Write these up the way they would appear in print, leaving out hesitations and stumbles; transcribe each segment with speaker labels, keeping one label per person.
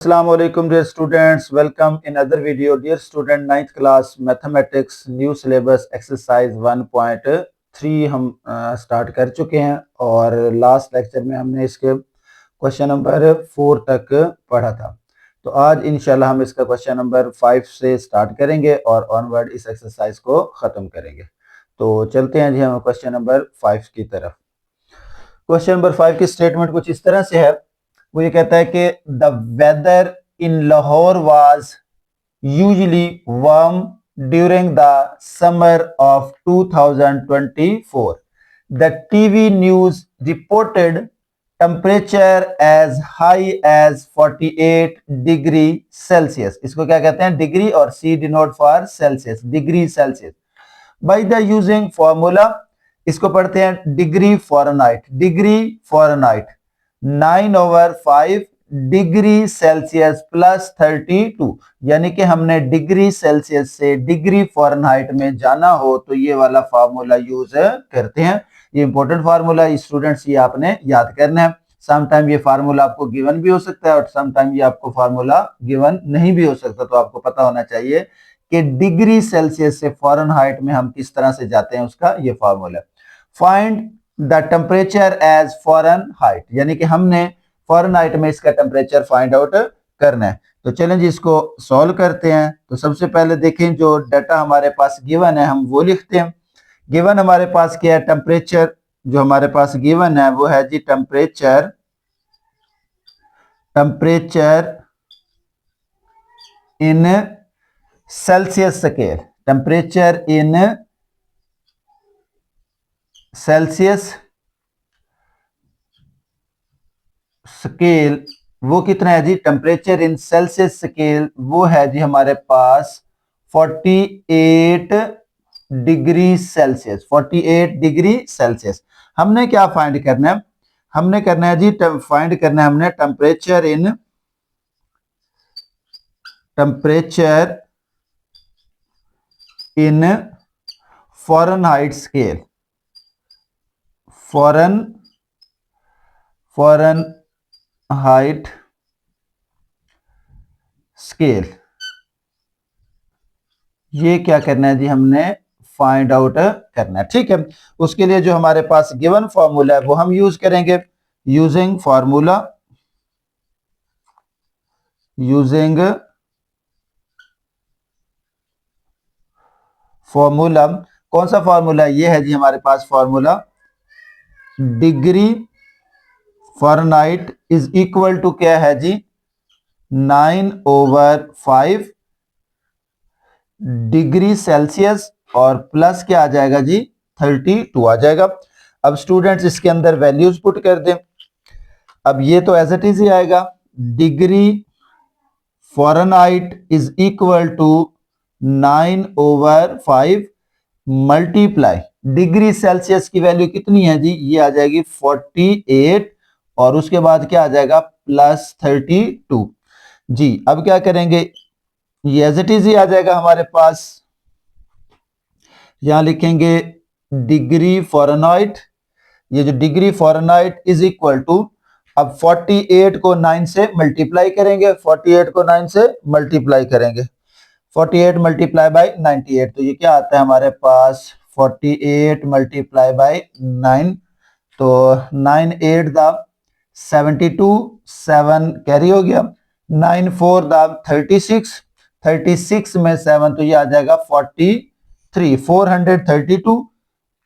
Speaker 1: Assalamualaikum dear students, welcome in other video. Dear student, 9th class mathematics new syllabus exercise 1.3 हम start कर चुके हैं और last lecture में हमने इसके क्वेश्चन नंबर 4 तक पढ़ा था। तो आज इंशाल्लाह हम इसका क्वेश्चन नंबर 5 से स्टार्ट करेंगे और ऑनवर्ड इस एक्सरसाइज को ख़त्म करेंगे। तो चलते हैं जी हम क्वेश्चन नंबर 5 की तरफ। क्वेश्चन नंबर 5 की स्टेटमेंट कुछ इस तरह से है। वो ये कहता है कि the weather in Lahore was usually warm during the summer of 2024. The TV news reported temperature as high as 48 degree Celsius. इसको क्या कहते हैं? डिग्री, और C denote for Celsius, degree Celsius. By the using formula, इसको पढ़ते हैं degree Fahrenheit. Degree Fahrenheit 9/5 degree Celsius plus 32, यानी कि हमने डिग्री सेल्सियस से डिग्री फॉरेनहाइट में जाना हो तो ये वाला फार्मूला यूज करते हैं। ये इंपॉर्टेंट फार्मूला स्टूडेंट्स, ये आपने याद करना है। सम टाइम ये फार्मूला आपको गिवन भी हो सकता है और सम टाइम ये आपको फार्मूला गिवन नहीं भी हो सकता। तो आपको पता होना चाहिए कि डिग्री सेल्सियस से फॉरेनहाइट में हम किस तरह से जाते हैं, उसका ये formula. Find the temperature as Fahrenheit, यानी कि हमने फॉरेनहाइट में इसका टेम्परेचर फाइंड आउट करना है। तो चलें जी इसको सॉल्व करते हैं। तो सबसे पहले देखें जो डाटा हमारे पास गिवन है हम वो लिखते हैं। गिवन हमारे पास क्या है? टेम्परेचर जो हमारे पास गिवन है वो है जी temperature in Celsius scale. Temperature in Celsius scale वो कितना है जी? टेम्परेचर इन सेल्सियस स्केल वो है जी हमारे पास 48 डिग्री सेल्सियस। 48 degree Celsius. हमने क्या फाइंड करना है? हमने करना है जी फाइंड करना है हमने temperature in Fahrenheit scale. Fahrenheit scale ये क्या करना है जी? हमने फाइंड आउट करना है। ठीक है, उसके लिए जो हमारे पास गिवन फॉर्मूला है वो हम यूज करेंगे। यूजिंग फॉर्मूला, कौन सा फॉर्मूला? ये है जी हमारे पास formula degree Fahrenheit is equal to क्या है जी? 9/5 डिग्री सेल्सियस और प्लस क्या आ जाएगा जी? 32 आ जाएगा। अब स्टूडेंट्स इसके अंदर वैल्यूज पुट कर दें। अब ये तो एज इट इज ही आएगा। Degree Fahrenheit is equal to 9/5 multiply degree Celsius की वैल्यू कितनी है जी? ये आ जाएगी 48 और उसके बाद क्या आ जाएगा? प्लस 32 जी। अब क्या करेंगे? ये एज इट इज ही आ जाएगा हमारे पास। यहां लिखेंगे डिग्री फॉरेनहाइट, ये जो degree Fahrenheit is equal to, अब 48 को 9 से मल्टीप्लाई करेंगे। 48 को 9 से मल्टीप्लाई करेंगे। 48 मल्टीप्लाई बाई 98, तो ये क्या आता है हमारे पास? 48 मल्टीप्लाई बाई 9, तो 9 8 दा 72, 7 कैरी हो गया, 9 4 दा 36, 36 में 7 तो ये आ जाएगा 43। 432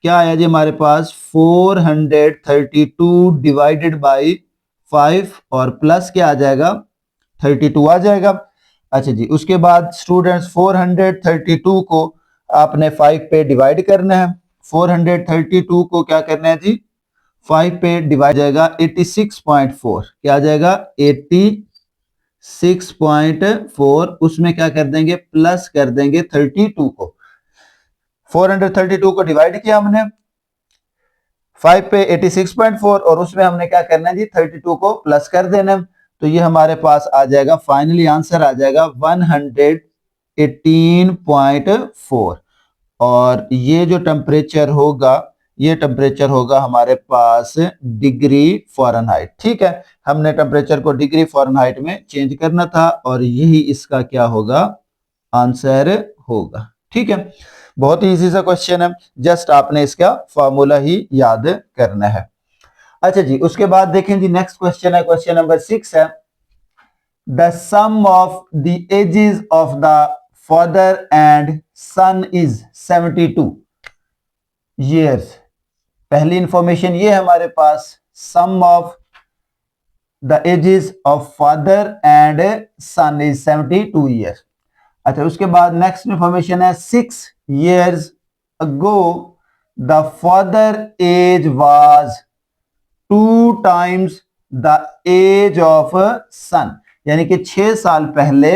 Speaker 1: क्या आया जी हमारे पास? 432 डिवाइडेड बाई 5 और प्लस क्या आ जाएगा? 32 आ जाएगा। अच्छा जी, उसके बाद स्टूडेंट्स 432 को आपने 5 पे डिवाइड करना है। 432 को क्या करना है जी? 5 पे डिवाइड जाएगा 86.4, क्या आ जाएगा? 86.4, उसमें क्या कर देंगे? प्लस कर देंगे 32 को। 432 को डिवाइड किया हमने 5 पे 86.4 और उसमें हमने क्या करना है जी? 32 को प्लस कर देना। तो ये हमारे पास आ जाएगा, फाइनली आंसर आ जाएगा 118.4 और ये जो टेम्परेचर होगा ये टेम्परेचर होगा हमारे पास डिग्री फ़ारेनहाइट। ठीक है, हमने टेम्परेचर को डिग्री फ़ारेनहाइट में चेंज करना था और यही इसका क्या होगा, आंसर होगा। ठीक है, बहुत ही इजी सा क्वेश्चन है, जस्ट आपने इसका फॉर्मूला ही याद करना है। अच्छा जी, उसके बाद देखें जी, नेक्स्ट क्वेश्चन है, क्वेश्चन नंबर 6 है, the sum of the ages of the father and son is 72 years। पहली इंफॉर्मेशन ये है हमारे पास, sum of the ages of father and son is 72 years। अच्छा, उसके बाद नेक्स्ट इंफॉर्मेशन है 6 years ago the father age was 2 times the age of son, यानी कि 6 साल पहले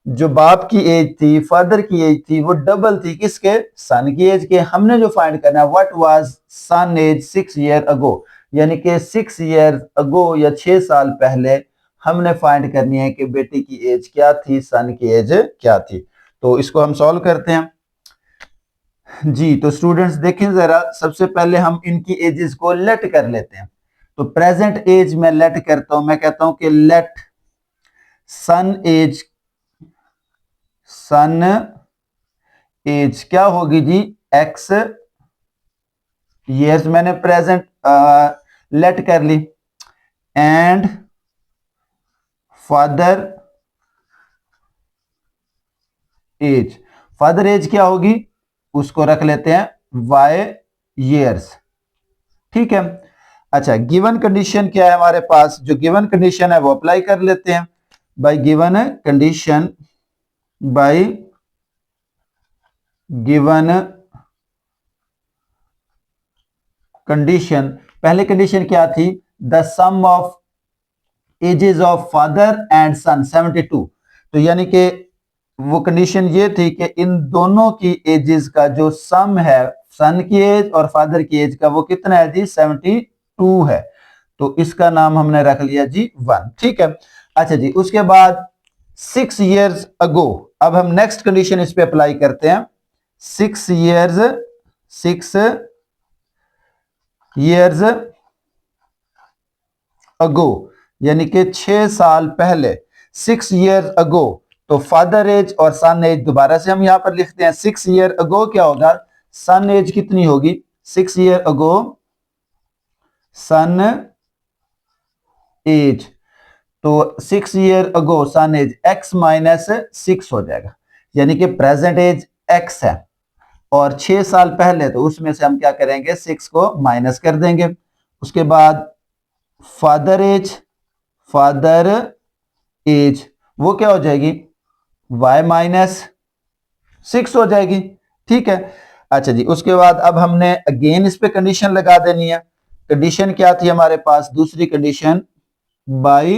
Speaker 1: जो बाप की एज थी, फादर की एज थी, वो डबल थी किसके, सन की एज के। हमने जो फाइंड करना है, what was son age 6 years ago, यानी कि 6 years ago या 6 साल पहले हमने फाइंड करनी है कि बेटी की एज क्या थी, सन की एज क्या थी। तो इसको हम सॉल्व करते हैं जी। तो स्टूडेंट्स देखें जरा, सबसे पहले हम इनकी एजेस को लेट कर लेते हैं। तो प्रेजेंट एज में लेट करता हूं, मैं कहता हूं कि लेट सन एज क्या होगी जी, एक्स years, मैंने प्रेजेंट लेट कर ली, एंड फादर एज क्या होगी, उसको रख लेते हैं y years। ठीक है, अच्छा, गिवन कंडीशन क्या है हमारे पास, जो गिवन कंडीशन है वो अप्लाई कर लेते हैं। बाय गिवन कंडीशन, पहले कंडीशन क्या थी, the sum of ages of father and son 72। तो यानी कि वो कंडीशन ये थी कि इन दोनों की एजेस का जो सम है, सन की एज और फादर की एज का, वो कितना है जी, 72 है। तो इसका नाम हमने रख लिया जी 1। ठीक है, अच्छा जी, उसके बाद 6 years ago, अब हम नेक्स्ट कंडीशन इस पे अप्लाई करते हैं। 6 years अगो, यानी कि 6 साल पहले, 6 years अगो। तो फादर एज और सन एज दोबारा से हम यहां पर लिखते हैं। 6 year अगो क्या होगा, सन एज कितनी होगी, 6 year अगो सन एज, तो 6 year अगो सन एज x माइनस 6 हो जाएगा, यानी कि प्रेजेंट एज x है और 6 साल पहले, तो उसमें से हम क्या करेंगे, 6 को माइनस कर देंगे। उसके बाद फादर एज वो क्या हो जाएगी, y माइनस 6 हो जाएगी। ठीक है, अच्छा जी, उसके बाद अब हमने अगेन इस पे कंडीशन लगा देनी है। कंडीशन क्या थी हमारे पास, दूसरी condition, bye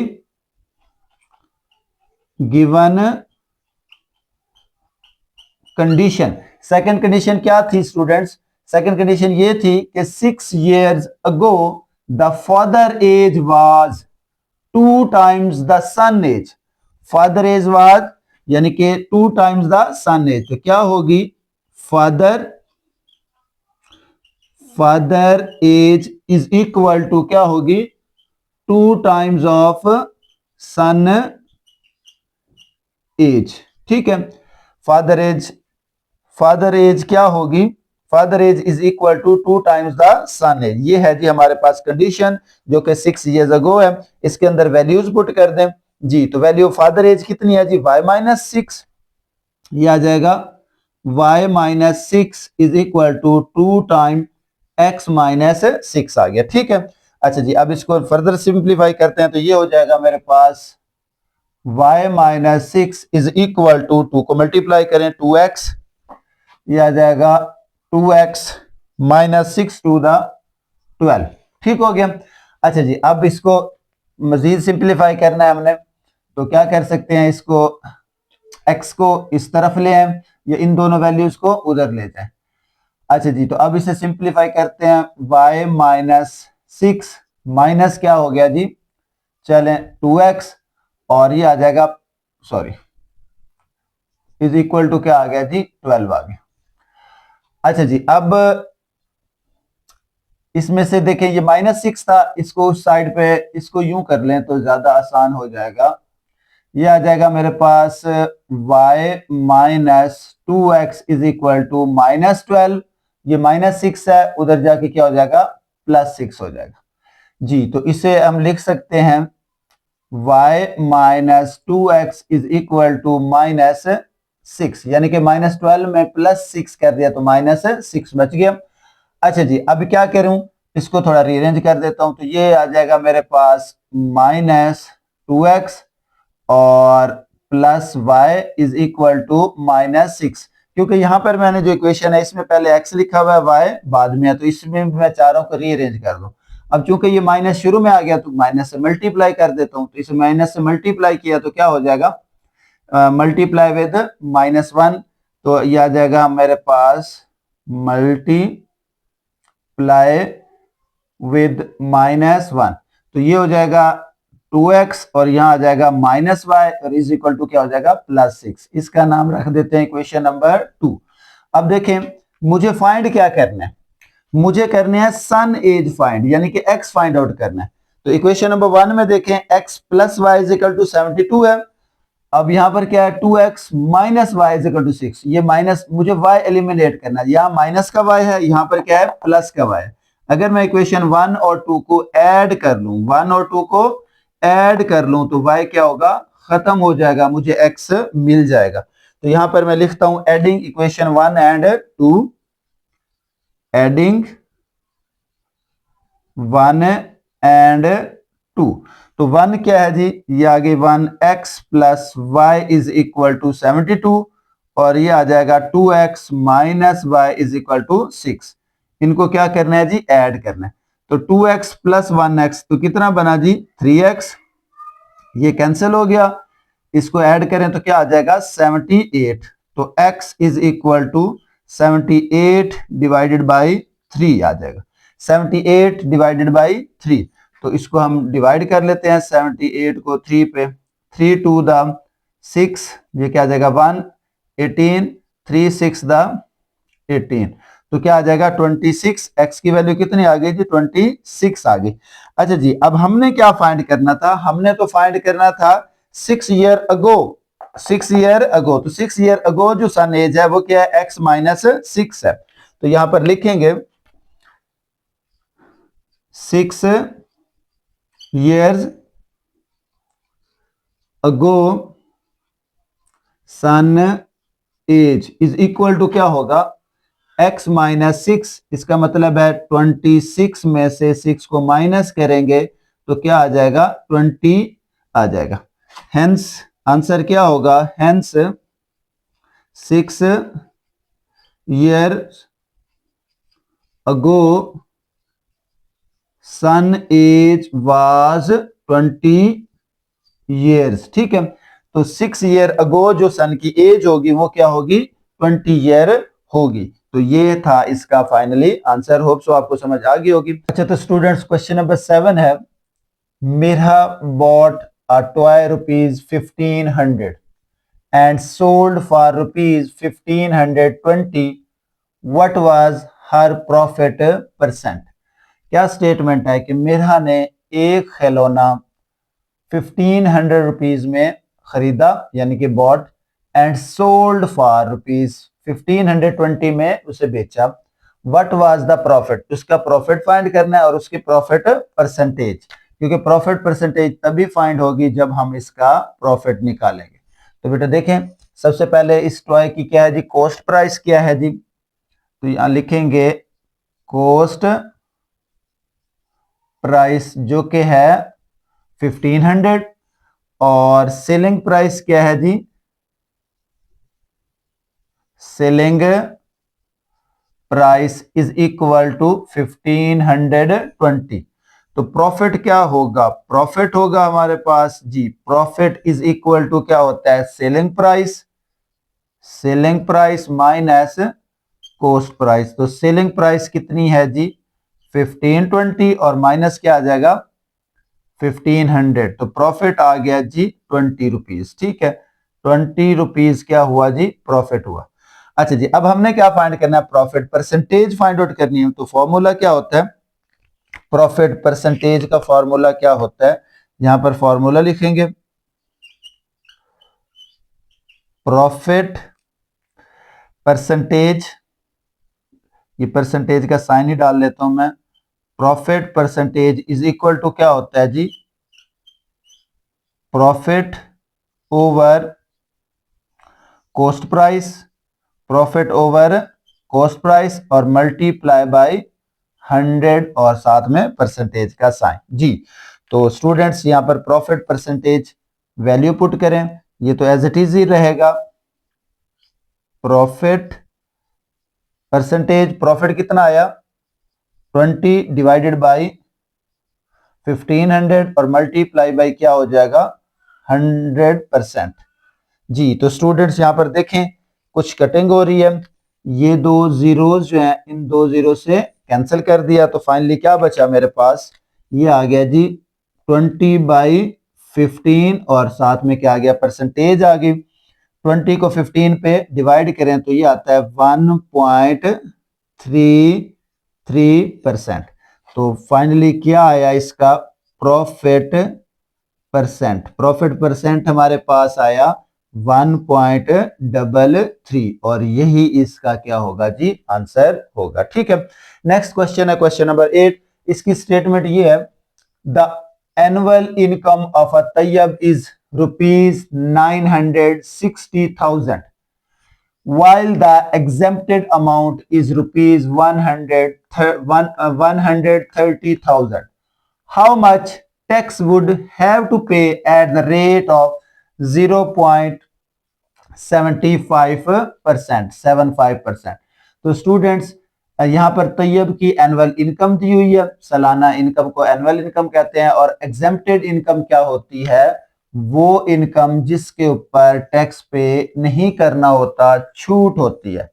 Speaker 1: given condition. Second condition क्या थी स्टूडेंट्स, सेकंड कंडीशन ये थी कि 6 years ago the father age was 2 times the son age, father age was यानी कि 2 times द सन एज। तो क्या होगी, father age is equal to क्या होगी, 2 times ऑफ सन एज। ठीक है, फादर एज क्या होगी, father age is equal to 2 times the son age. ये है जी हमारे पास कंडीशन, जो कि 6 years ago है। इसके अंदर वैल्यूज पुट कर दें जी। तो वैल्यू फादर एज कितनी है जी, y माइनस 6, ये आ जाएगा y minus 6 is equal to 2 time x minus 6 आ गया। ठीक है, अच्छा जी, अब इसको फर्दर सिंप्लीफाई करते हैं, तो ये हो जाएगा मेरे पास y minus 6 is equal to 2 को मल्टीप्लाई करें 2x, ये आ जाएगा 2x माइनस 6 टू द 12। ठीक हो गया, अच्छा जी, अब इसको मजीद सिंप्लीफाई करना है हमने, तो क्या कर सकते हैं, इसको x को इस तरफ ले आए या इन दोनों वैल्यूज को उधर ले जाए। अच्छा जी, तो अब इसे सिंप्लीफाई करते हैं, y माइनस 6 माइनस क्या हो गया जी, चलें 2x, और ये आ जाएगा, सॉरी, इज इक्वल टू क्या आ गया जी, 12 आ गया। अच्छा जी, अब इसमें से देखें ये -6 था, इसको उस साइड पे इसको यूं कर लें तो ज्यादा आसान हो जाएगा। ये आ जाएगा मेरे पास y minus 2x is equal to -12। ये -6 है, उधर जाके क्या हो जाएगा +6 हो जाएगा जी। तो इसे हम लिख सकते हैं y minus 2x is equal to -6, यानी कि -12 में +6 कर दिया तो -6 बच गया। अच्छा जी, अब क्या करूं, इसको थोड़ा रीअरेंज कर देता हूं। तो ये आ जाएगा मेरे पास -2x और plus y is equal to -6, क्योंकि यहां पर मैंने जो इक्वेशन है इसमें पहले x लिखा हुआ है, y बाद में है, तो इसमें मैं चाह रहा हूं कि रीअरेंज कर दूं। अब चूंकि ये माइनस शुरू में आ गया तो माइनस से मल्टीप्लाई कर देता हूं। तो इसे माइनस से मल्टीप्लाई किया तो क्या हो जाएगा, मल्टीप्लाई विद -1, तो ये आ जाएगा मेरे पास मल्टीप्लाई विद -1, तो ये हो जाएगा 2x और यहां आ जाएगा -y और इज इक्वल टू क्या हो जाएगा +6। इसका नाम रख देते हैं इक्वेशन नंबर 2। अब देखें मुझे फाइंड क्या करना है, मुझे करने हैं सन एज फाइंड, यानी कि x फाइंड आउट करना है। तो इक्वेशन नंबर 1 में देखें x plus y is equal to 72 है। अब यहां पर क्या है 2x minus y is equal to 6, ये माइनस मुझे y एलिमिनेट करना है, यहां माइनस का y है, यहां पर क्या है प्लस का y है। अगर मैं इक्वेशन 1 और 2 को ऐड कर लूं, 1 और 2 को ऐड कर लूं तो y क्या होगा खत्म हो जाएगा, मुझे x मिल जाएगा। तो यहां पर मैं लिखता हूं adding equation 1 and 2, adding 1 and 2। तो 1 क्या है जी, ये आगे 1x plus y is equal to 72 और ये आ जाएगा 2x minus y is equal to 6। इनको क्या करना है जी, ऐड करना है। तो 2x प्लस 1x तो कितना बना जी 3x, ये कैंसिल हो गया। इसको ऐड करें तो क्या आ जाएगा 78। तो x is equal to 78 divided by 3 आ जाएगा, 78 डिवाइडेड बाई 3। तो इसको हम डिवाइड कर लेते हैं 78 को 3 पे, 3 टू द 6, ये क्या आ जाएगा 1, 18, 3 6 द 18, तो क्या आ जाएगा 26। x की वैल्यू कितनी आ गई जी 26 आ गई। अच्छा जी, अब हमने क्या फाइंड करना था, हमने तो फाइंड करना था 6 ईयर अगो, 6 ईयर अगो। तो 6 ईयर अगो जो सन एज है वो क्या है x माइनस 6 है। तो यहां पर लिखेंगे 6 years ago son age is equal to क्या होगा x माइनस 6, इसका मतलब है 26 में से 6 को माइनस करेंगे तो क्या आ जाएगा 20 आ जाएगा। हेंस आंसर क्या होगा, hence 6 years ago son age was 20 years। ठीक है, तो 6 ईयर अगो जो सन की एज होगी वो क्या होगी 20 ईयर होगी। तो ये था इसका फाइनली आंसर। होप सो आपको समझ आ गई होगी। अच्छा, तो स्टूडेंट्स क्वेश्चन नंबर 7 है, Mirha bought a toy ₹1500 and sold for ₹1520. What was her profit percent? क्या स्टेटमेंट है कि मिरहा ने एक खिलौना 1500 रुपीज में खरीदा, यानी कि बॉट, एंड सोल्ड फॉर ₹1520 में उसे बेचा। व्हाट वाज द प्रॉफिट, उसका प्रॉफिट फाइंड करना है और उसकी प्रॉफिट परसेंटेज, क्योंकि प्रॉफिट परसेंटेज तभी फाइंड होगी जब हम इसका प्रॉफिट निकालेंगे। तो बेटा देखें, सबसे पहले इस टॉय की क्या है जी कॉस्ट प्राइस क्या है जी, तो यहां लिखेंगे कॉस्ट प्राइस जो कि है 1500 और सेलिंग प्राइस क्या है जी, selling price is equal to 1520। तो प्रॉफिट क्या होगा, प्रॉफिट होगा हमारे पास जी, प्रॉफिट इज इक्वल टू क्या होता है selling price, selling price minus cost price. तो सेलिंग प्राइस कितनी है जी 1520 और माइनस क्या आ जाएगा 1500, तो प्रॉफिट आ गया जी 20 रुपीज। ठीक है, 20 रुपीज क्या हुआ जी प्रॉफिट हुआ। अच्छा जी, अब हमने क्या फाइंड करना है, प्रॉफिट परसेंटेज फाइंड आउट करनी है। तो फॉर्मूला क्या होता है, प्रॉफिट परसेंटेज का फॉर्मूला क्या होता है, यहां पर फॉर्मूला लिखेंगे प्रॉफिट परसेंटेज, ये परसेंटेज का साइन ही डाल लेता हूं मैं, profit percentage is equal to क्या होता है जी, profit over cost price, profit over cost price और मल्टीप्लाई बाय 100 और साथ में परसेंटेज का साइन जी। तो स्टूडेंट्स यहां पर प्रॉफिट परसेंटेज वैल्यू पुट करें, ये तो एज इट इज ही रहेगा, प्रॉफिट परसेंटेज, प्रॉफिट कितना आया 20 डिवाइडेड बाय 1500 और मल्टीप्लाई बाय क्या हो जाएगा 100% जी। तो स्टूडेंट्स यहां पर देखें कुछ कटिंग हो रही है, ये दो जीरोस जो हैं इन दो जीरो से कैंसिल कर दिया, तो फाइनली क्या बचा मेरे पास, ये आ गया जी 20/15 और साथ में क्या आ गया परसेंटेज आ गई, 20 को 15 पे डिवाइड करें तो ये आता है 1.33%। तो फाइनली क्या आया इसका प्रॉफिट परसेंट हमारे पास आया 1.33 और यही इसका क्या होगा जी आंसर होगा। ठीक है, नेक्स्ट क्वेश्चन है क्वेश्चन नंबर 8। इसकी स्टेटमेंट ये है, the annual income of a Tayyab is ₹960,000 while the exempted amount is ₹130,000. How much tax would have to pay at the rate of 0.75%? तो स्टूडेंट्स यहां पर तैयब की एनुअल इनकम दी हुई है, सालाना इनकम को एनुअल इनकम कहते हैं, और एग्जेम्प्टेड इनकम क्या होती है, वो इनकम जिसके ऊपर टैक्स पे नहीं करना होता, छूट होती है।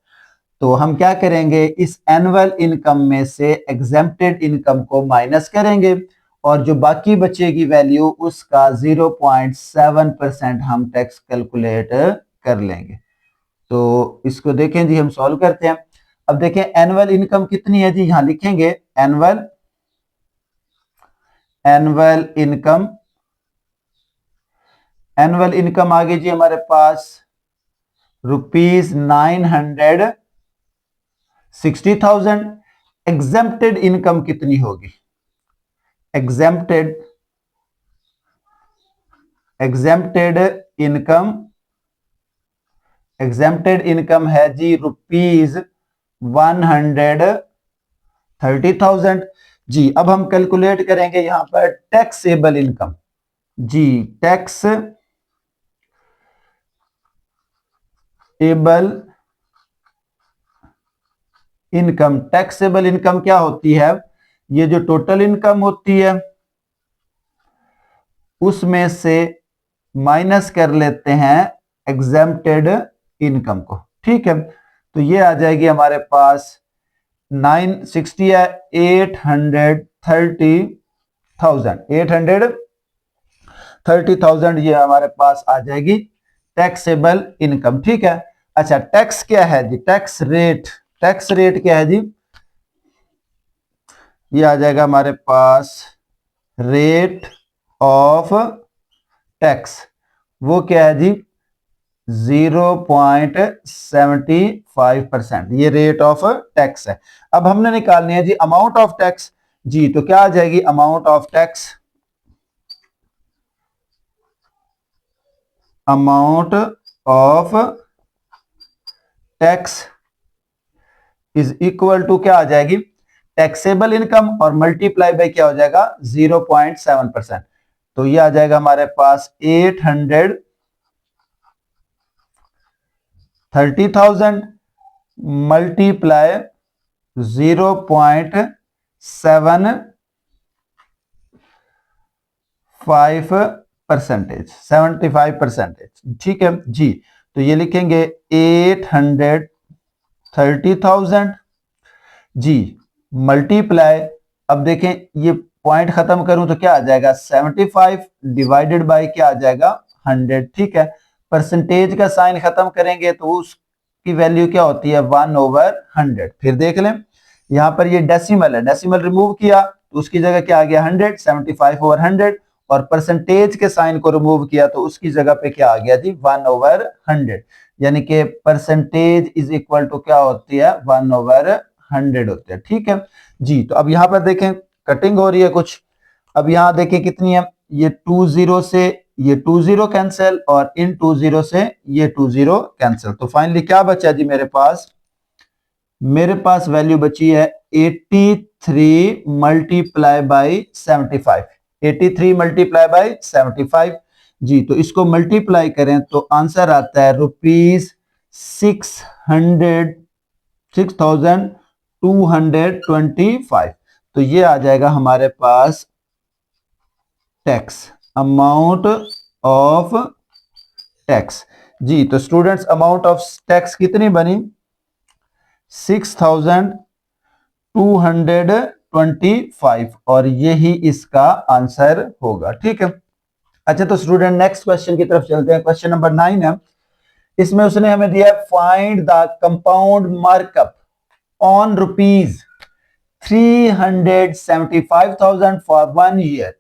Speaker 1: तो हम क्या करेंगे, इस एनुअल इनकम में से एग्जेम्प्टेड इनकम को माइनस करेंगे और जो बाकी बचेगी वैल्यू उसका 0.7% हम टैक्स कैलकुलेट कर लेंगे। तो इसको देखें जी, हम सॉल्व करते हैं। अब देखें एनुअल इनकम कितनी है जी, यहां लिखेंगे एनुअल इनकम, एनुअल इनकम आ गई जी हमारे पास ₹960,000। एग्जेम्प्टेड इनकम कितनी होगी, एग्जेम्प्टेड इनकम है जी ₹130,000 जी। अब हम कैलकुलेट करेंगे यहां पर टैक्सेबल इनकम जी, टैक्सेबल इनकम क्या होती है, ये जो टोटल इनकम होती है उसमें से माइनस कर लेते हैं एग्जेम्प्टेड इनकम को। ठीक है, तो ये आ जाएगी हमारे पास 960 है 830,000 ये हमारे पास आ जाएगी टैक्सेबल इनकम। ठीक है, अच्छा टैक्स क्या है जी, टैक्स रेट क्या है जी, ये आ जाएगा हमारे पास रेट ऑफ टैक्स, वो क्या है जी 0.75%, ये रेट ऑफ टैक्स है। अब हमने निकालनी है जी अमाउंट ऑफ टैक्स जी, तो क्या आ जाएगी amount of tax is equal to क्या आ जाएगी टैक्सेबल इनकम और मल्टीप्लाई बाय क्या हो जाएगा 0.7%। तो ये आ जाएगा हमारे पास 830,000 मल्टीप्लाई 0.75%। ठीक है जी, तो ये लिखेंगे 830,000 जी मल्टीप्लाई, अब देखें ये पॉइंट खत्म करूं तो क्या आ जाएगा 75 डिवाइडेड बाय क्या आ जाएगा 100। ठीक है, परसेंटेज का साइन खत्म करेंगे तो उसकी वैल्यू क्या होती है 1/100। फिर देख लें यहाँ पर ये डेसिमल है, डेसिमल रिमूव किया तो उसकी जगह क्या आ गया 100, 75/100, और परसेंटेज के साइन को रिमूव किया तो उसकी जगह पे क्या आ गया जी 1/100, यानी कि परसेंटेज इज इक्वल टू क्या होती है 1/100 होती है। ठीक है जी। तो अब यहाँ पर देखें कटिंग हो रही है कुछ। अब यहाँ देखें कितनी है, ये 20 से ये 20 कैंसिल और इन 20 से ये 20 कैंसिल, तो फाइनली क्या बचा जी मेरे पास वैल्यू बची है 83 मल्टीप्लाई बाई 75, 83 मल्टीप्लाई बाई 75 जी। तो इसको मल्टीप्लाई करें तो आंसर आता है ₹6,225। तो ये आ जाएगा हमारे पास टैक्स, अमाउंट ऑफ टैक्स जी। तो स्टूडेंट्स अमाउंट ऑफ टैक्स कितनी बनी 6,225 और यही इसका आंसर होगा। ठीक है। अच्छा तो स्टूडेंट नेक्स्ट क्वेश्चन की तरफ चलते हैं। क्वेश्चन नंबर 9 है, इसमें उसने हमें दिया find the compound markup on ₹375,000 for 1 year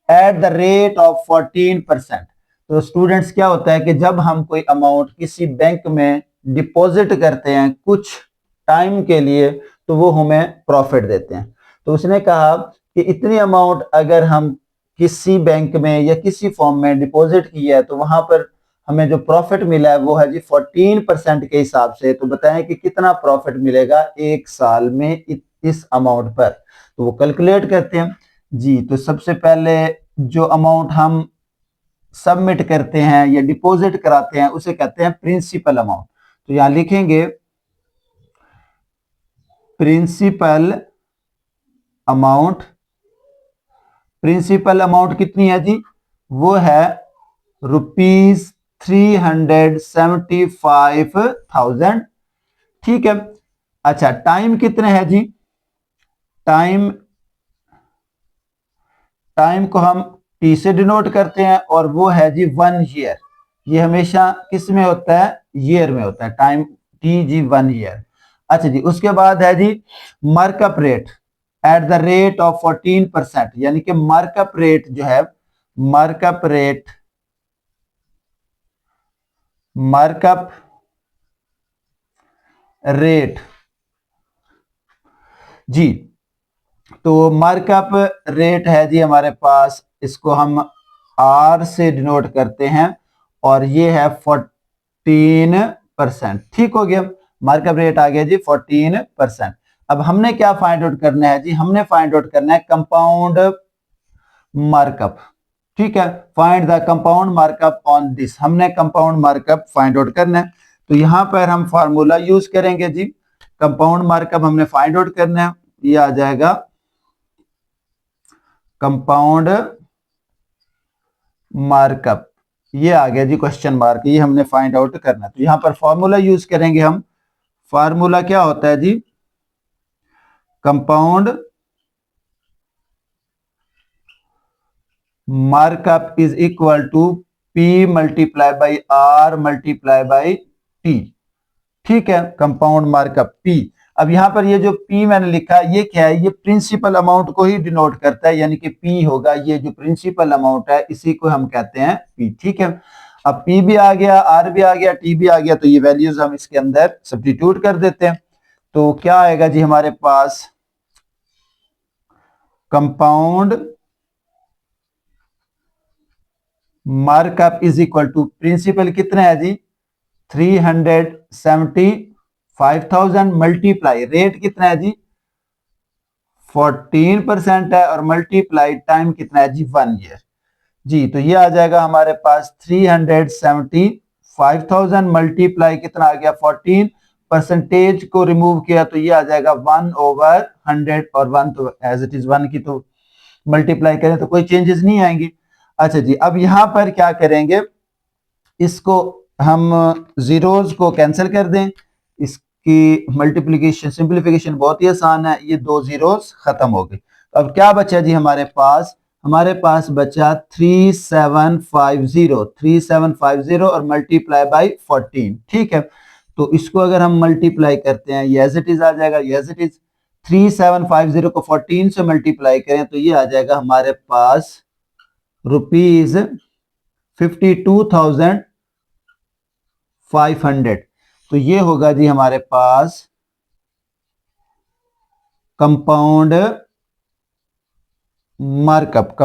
Speaker 1: eight the rate of 14%। तो स्टूडेंट्स क्या होता है कि जब हम कोई अमाउंट किसी बैंक में डिपॉजिट करते हैं कुछ टाइम के लिए तो वो हमें प्रॉफिट देते हैं। तो उसने कहा कि इतनी अमाउंट अगर हम किसी बैंक में या किसी फॉर्म में डिपॉजिट किया है तो वहां पर हमें जो प्रॉफिट मिला है वो है जी 14% के हिसाब से। तो बताएं कि कितना प्रॉफिट मिलेगा एक साल में इस अमाउंट पर। तो वो कैलकुलेट करते हैं जी। तो सबसे पहले जो अमाउंट हम सबमिट करते हैं या डिपॉजिट कराते हैं उसे कहते हैं प्रिंसिपल अमाउंट। तो यहां लिखेंगे प्रिंसिपल अमाउंट। प्रिंसिपल अमाउंट कितनी है जी, वो है ₹375,000। ठीक है। अच्छा टाइम कितने हैं जी, टाइम को हम टी से डिनोट करते हैं और वो है जी 1 ईयर। ये हमेशा किस में होता है, ईयर में होता है, टाइम टी जी 1 ईयर। अच्छा जी उसके बाद है जी markup rate at the rate of 14%, यानी कि मार्कअप रेट जो है मार्कअप रेट जी। तो मार्कअप रेट है जी हमारे पास, इसको हम आर से डिनोट करते हैं और ये है 14%। ठीक हो गया, मार्कअप रेट आ गया जी 14%। अब हमने क्या फाइंड आउट करना है जी, हमने फाइंड आउट करना है कंपाउंड मार्कअप। ठीक है, find the compound markup on this, हमने कंपाउंड मार्कअप फाइंड आउट करना है। तो यहां पर हम फार्मूला यूज करेंगे जी, कंपाउंड मार्कअप हमने फाइंड आउट करना है। ये आ जाएगा कंपाउंड मार्कअप, ये आ गया जी क्वेश्चन मार्क, ये हमने फाइंड आउट करना है। तो यहां पर फॉर्मूला यूज करेंगे हम। फार्मूला क्या होता है जी, compound markup is equal to P multiply by R multiply by T। ठीक है, कंपाउंड मार्कअप P। अब यहां पर ये जो P मैंने लिखा ये क्या है, ये प्रिंसिपल अमाउंट को ही डिनोट करता है, यानी कि P होगा, ये जो प्रिंसिपल अमाउंट है इसी को हम कहते हैं P। ठीक है, अब P भी आ गया, R भी आ गया, T भी आ गया, तो ये वैल्यूज हम इसके अंदर सब्स्टिट्यूट कर देते हैं। तो क्या आएगा जी हमारे पास, compound markup is equal to principal कितना है जी 375,000 मल्टीप्लाई रेट कितना है जी 14% है और मल्टीप्लाई टाइम कितना है जी 1 ईयर जी। तो ये आ जाएगा हमारे पास 375,000 मल्टीप्लाई कितना आ गया 14, परसेंटेज को रिमूव किया तो ये आ जाएगा 1/100 और 1 तो एज इट इज 1 की तो मल्टीप्लाई करें तो कोई चेंजेस नहीं आएंगी। अच्छा जी अब यहां पर क्या करेंगे, इसको हम जीरोस को कैंसिल कर दें, इसकी मल्टीप्लिकेशन सिंपलीफिकेशन बहुत ही आसान है, ये 2 जीरोस खत्म हो गए। अब क्या बचा जी हमारे पास बचा 3750 और मल्टीप्लाई बाई 14। ठीक है, तो इसको अगर हम मल्टीप्लाई करते हैं ये एज इट इज आ जाएगा, ये एज इट इज। 3750 को 14 से मल्टीप्लाई करें तो ये आ जाएगा हमारे पास रुपीज 52,500। तो ये होगा जी हमारे पास कंपाउंड मार्कअप।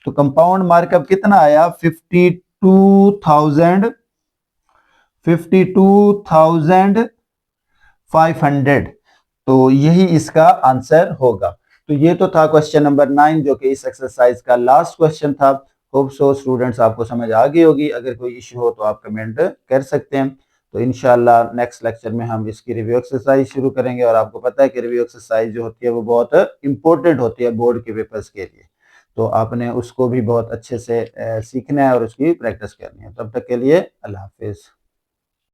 Speaker 1: तो कंपाउंड मार्कअप कितना आया? 52,500। तो यही इसका आंसर होगा। तो ये तो था क्वेश्चन नंबर 9 जो कि इस एक्सरसाइज का लास्ट क्वेश्चन था। होप सो स्टूडेंट्स आपको समझ आ गई होगी। अगर कोई इश्यू हो तो आप कमेंट कर सकते हैं। तो इंशाल्लाह नेक्स्ट लेक्चर में हम इसकी रिव्यू एक्सरसाइज शुरू करेंगे। और आपको पता है कि रिव्यू एक्सरसाइज जो होती है वो बहुत इंपॉर्टेंट होती है बोर्ड के पेपर्स के लिए। तो आपने उसको भी बहुत अच्छे से सीखना है और उसकी प्रैक्टिस करनी है। तब तक के लिए अल्लाह हाफिज।